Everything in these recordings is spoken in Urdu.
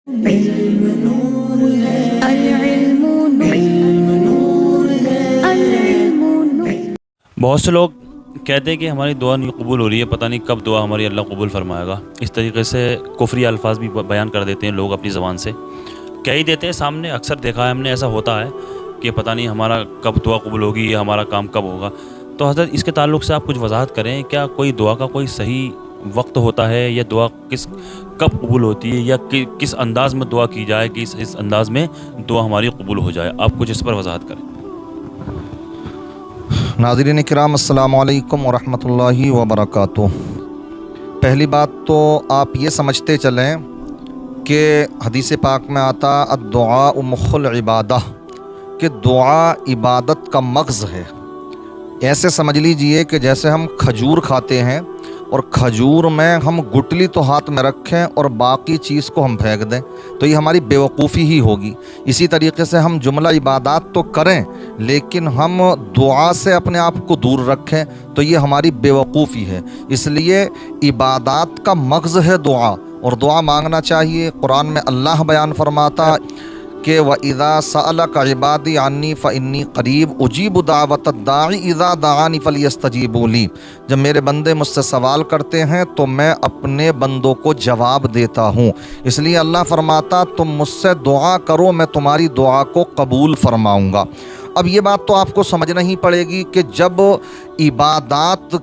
علم نور ہے، العلم نور ہے، العلم نور۔ بہت سے لوگ کہتے ہیں کہ ہماری دعا نہیں قبول ہو رہی ہے، پتہ نہیں کب دعا ہماری اللہ قبول فرمائے گا۔ اس طریقے سے کفری الفاظ بھی بیان کر دیتے ہیں لوگ اپنی زبان سے، کہہ ہی دیتے ہیں سامنے، اکثر دیکھا ہے ہم نے، ایسا ہوتا ہے کہ پتہ نہیں ہمارا کب دعا قبول ہوگی یا ہمارا کام کب ہوگا۔ تو حضرت اس کے تعلق سے آپ کچھ وضاحت کریں، کیا کوئی دعا کا کوئی صحیح وقت ہوتا ہے، یا دعا کب قبول ہوتی ہے، یا کس انداز میں دعا کی جائے کہ اس انداز میں دعا ہماری قبول ہو جائے؟ آپ کچھ اس پر وضاحت کریں۔ ناظرین کرام، السلام علیکم ورحمۃ اللہ وبرکاتہ۔ پہلی بات تو آپ یہ سمجھتے چلیں کہ حدیث پاک میں آتا الدعاء مخ العبادہ، کہ دعا عبادت کا مغز ہے۔ ایسے سمجھ لیجئے کہ جیسے ہم کھجور کھاتے ہیں اور کھجور میں ہم گٹلی تو ہاتھ میں رکھیں اور باقی چیز کو ہم پھینک دیں تو یہ ہماری بیوقوفی ہی ہوگی۔ اسی طریقے سے ہم جملہ عبادات تو کریں لیکن ہم دعا سے اپنے آپ کو دور رکھیں تو یہ ہماری بیوقوفی ہے۔ اس لیے عبادات کا مغز ہے دعا، اور دعا مانگنا چاہیے۔ قرآن میں اللہ بیان فرماتا کہ وَإِذَا سَأَلَكَ عِبَادِي عَنِّي فَإِنِّي قَرِيبٌ أُجِيبُ دَعْوَةَ الدَّاعِ إِذَا دَعَانِ فَلْيَسْتَجِيبُوا لِي۔ جب میرے بندے مجھ سے سوال کرتے ہیں تو میں اپنے بندوں کو جواب دیتا ہوں۔ اس لیے اللہ فرماتا تم مجھ سے دعا کرو، میں تمہاری دعا کو قبول فرماؤں گا۔ اب یہ بات تو آپ کو سمجھنا ہی پڑے گی کہ جب عبادات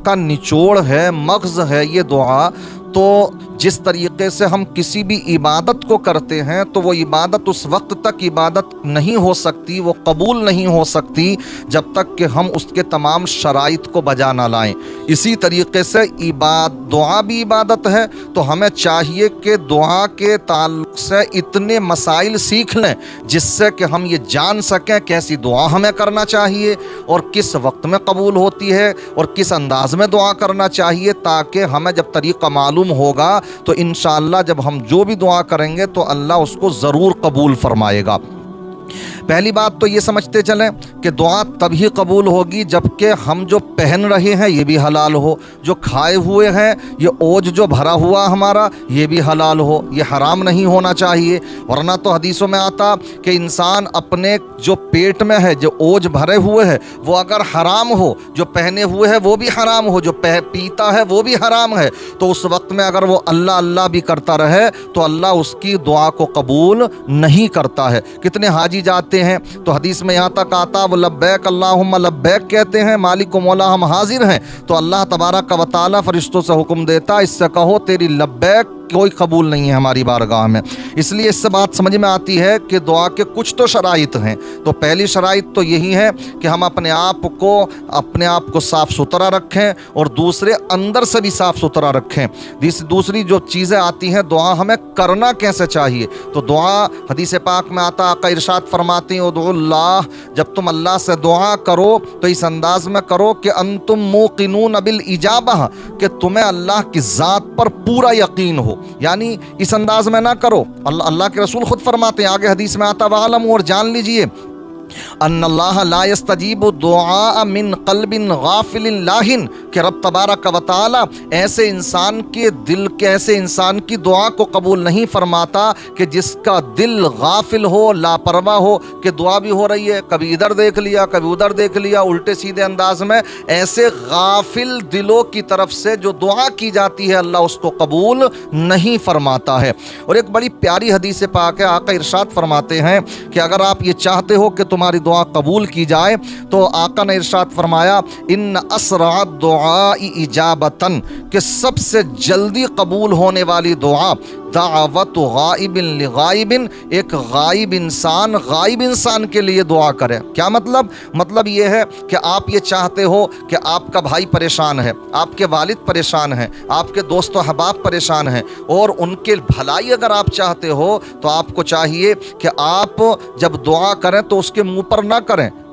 کا نچوڑ ہے، مغز ہے یہ دعا، تو جس طریقے سے ہم کسی بھی عبادت کو کرتے ہیں تو وہ عبادت اس وقت تک عبادت نہیں ہو سکتی، وہ قبول نہیں ہو سکتی جب تک کہ ہم اس کے تمام شرائط کو بجا نہ لائیں۔ اسی طریقے سے دعا بھی عبادت ہے، تو ہمیں چاہیے کہ دعا کے تعلق سے اتنے مسائل سیکھ لیں جس سے کہ ہم یہ جان سکیں کیسی دعا ہمیں کرنا چاہیے اور کس وقت میں قبول ہوتی ہے اور کس انداز میں دعا کرنا چاہیے، تاکہ ہمیں جب طریقہ معلوم ہوگا تو انشاءاللہ جب ہم جو بھی دعا کریں گے تو اللہ اس کو ضرور قبول فرمائے گا۔ پہلی بات تو یہ سمجھتے چلیں کہ دعا تبھی قبول ہوگی جبکہ ہم جو پہن رہے ہیں یہ بھی حلال ہو، جو کھائے ہوئے ہیں یہ اوج جو بھرا ہوا ہمارا یہ بھی حلال ہو، یہ حرام نہیں ہونا چاہیے۔ ورنہ تو حدیثوں میں آتا کہ انسان اپنے جو پیٹ میں ہے جو اوج بھرے ہوئے ہے وہ اگر حرام ہو، جو پہنے ہوئے ہے وہ بھی حرام ہو، جو پیتا ہے وہ بھی حرام ہے، تو اس وقت میں اگر وہ اللہ اللہ بھی کرتا رہے تو اللہ اس کی دعا کو قبول نہیں کرتا ہے۔ کتنے حاجی جاتے ہیں تو حدیث میں یہاں تک آتا وہ لبیک اللہم لبیک کہتے ہیں، مالک و مولا ہم حاضر ہیں، تو اللہ تبارک و تعالی فرشتوں سے حکم دیتا اس سے کہو تیری لبیک کوئی قبول نہیں ہے ہماری بارگاہ میں۔ اس لیے اس سے بات سمجھ میں آتی ہے کہ دعا کے کچھ تو شرائط ہیں۔ تو پہلی شرائط تو یہی ہے کہ ہم اپنے آپ کو صاف ستھرا رکھیں اور دوسرے اندر سے بھی صاف ستھرا رکھیں۔ دوسری جو چیزیں آتی ہیں دعا ہمیں کرنا کیسے چاہیے، تو دعا حدیث پاک میں آتا آقا ارشاد فرماتے ہیں ادعوا اللہ، جب تم اللہ سے دعا کرو تو اس انداز میں کرو کہ انتم موقنون بالاجابہ، کہ تمہیں اللہ کی ذات پر پورا یقین ہو، یعنی اس انداز میں نہ کرو۔ اللہ کے رسول خود فرماتے ہیں، آگے حدیث میں آتا وعلموا، اور جان لیجئے ان اللہ لا یستجیب دعاء من قلب غافل لاہن، کہ رب تبارک و تعالی ایسے انسان کی دعا کو قبول نہیں فرماتا کہ جس کا دل غافل ہو، لاپرواہ ہو، کہ دعا بھی ہو رہی ہے کبھی ادھر دیکھ لیا کبھی ادھر دیکھ لیا، الٹے سیدھے انداز میں، ایسے غافل دلوں کی طرف سے جو دعا کی جاتی ہے اللہ اس کو قبول نہیں فرماتا ہے۔ اور ایک بڑی پیاری حدیث پاک ہے، آقا ارشاد فرماتے ہیں کہ اگر آپ یہ چاہتے ہو کہ تمہاری دعا قبول کی جائے تو آقا نے ارشاد فرمایا ان اسرع الدعاء اجابتاً، کہ سب سے جلدی قبول ہونے والی دعا دعوت غائب لغائب، ایک غائب انسان کے لیے دعا کرے۔ کیا مطلب یہ ہے کہ آپ یہ چاہتے ہو کہ آپ کا بھائی پریشان ہے، آپ کے والد پریشان ہیں، آپ کے دوست و احباب پریشان ہیں، اور ان کے بھلائی اگر آپ چاہتے ہو تو آپ کو چاہیے کہ آپ جب دعا کریں تو اس کے منہ پر نہ کریں،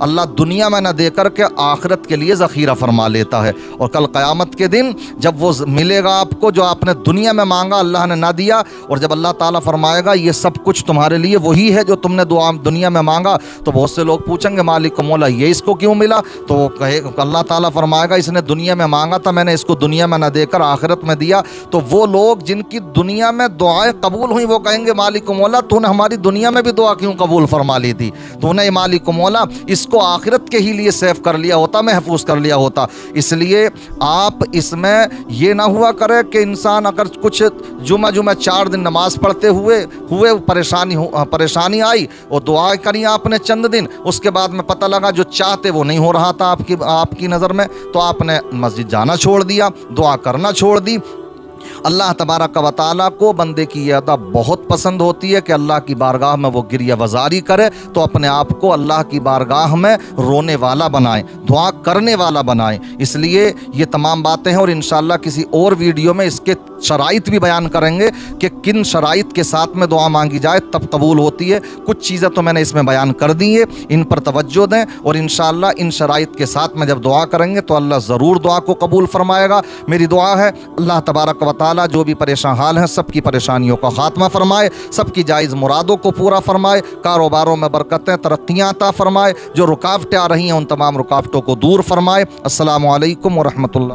اللہ دنیا میں نہ دے کر کے آخرت کے لیے ذخیرہ فرما لیتا ہے، اور کل قیامت کے دن جب وہ ملے گا آپ کو جو آپ نے دنیا میں مانگا اللہ نے نہ دیا، اور جب اللہ تعالیٰ فرمائے گا یہ سب کچھ تمہارے لیے وہی ہے جو تم نے دنیا میں مانگا، تو بہت سے لوگ پوچھیں گے مالک مولا یہ اس کو کیوں ملا؟ تو وہ کہے اللہ تعالیٰ فرمائے گا اس نے دنیا میں مانگا تھا، میں نے اس کو دنیا میں نہ دے کر آخرت میں دیا۔ تو وہ لوگ جن کی دنیا میں دعائیں قبول ہوئیں وہ کہیں گے مالک مولا تو نے ہماری دنیا میں بھی دعا کیوں قبول فرما لی تھی؟ تو نے مالک مولا اس کو آخرت کے ہی لیے سیو کر لیا ہوتا، محفوظ کر لیا ہوتا۔ اس لیے آپ اس میں یہ نہ ہوا کرے کہ انسان اگر کچھ جمعہ 4 دن نماز پڑھتے ہوئے پریشانی آئی اور دعا کری آپ نے چند دن، اس کے بعد میں پتہ لگا جو چاہتے وہ نہیں ہو رہا تھا آپ کی نظر میں، تو آپ نے مسجد جانا چھوڑ دیا، دعا کرنا چھوڑ دی۔ اللہ تبارک و تعالیٰ کو بندے کی یہ ادا بہت پسند ہوتی ہے کہ اللہ کی بارگاہ میں وہ گریہ وزاری کرے، تو اپنے آپ کو اللہ کی بارگاہ میں رونے والا بنائیں، دعا کرنے والا بنائیں۔ اس لیے یہ تمام باتیں ہیں، اور انشاءاللہ کسی اور ویڈیو میں اس کے شرائط بھی بیان کریں گے کہ کن شرائط کے ساتھ میں دعا مانگی جائے تب قبول ہوتی ہے۔ کچھ چیزیں تو میں نے اس میں بیان کر دی ہیں، ان پر توجہ دیں، اور انشاءاللہ ان شرائط کے ساتھ میں جب دعا کریں گے تو اللہ ضرور دعا کو قبول فرمائے گا۔ میری دعا ہے اللہ تبارک و تعالیٰ جو بھی پریشان حال ہیں سب کی پریشانیوں کا خاتمہ فرمائے، سب کی جائز مرادوں کو پورا فرمائے، کاروباروں میں برکتیں ترقیاں عطا فرمائے، جو رکاوٹیں آ رہی ہیں ان تمام رکاوٹوں کو دور فرمائے۔ السلام علیکم ورحمۃ اللہ۔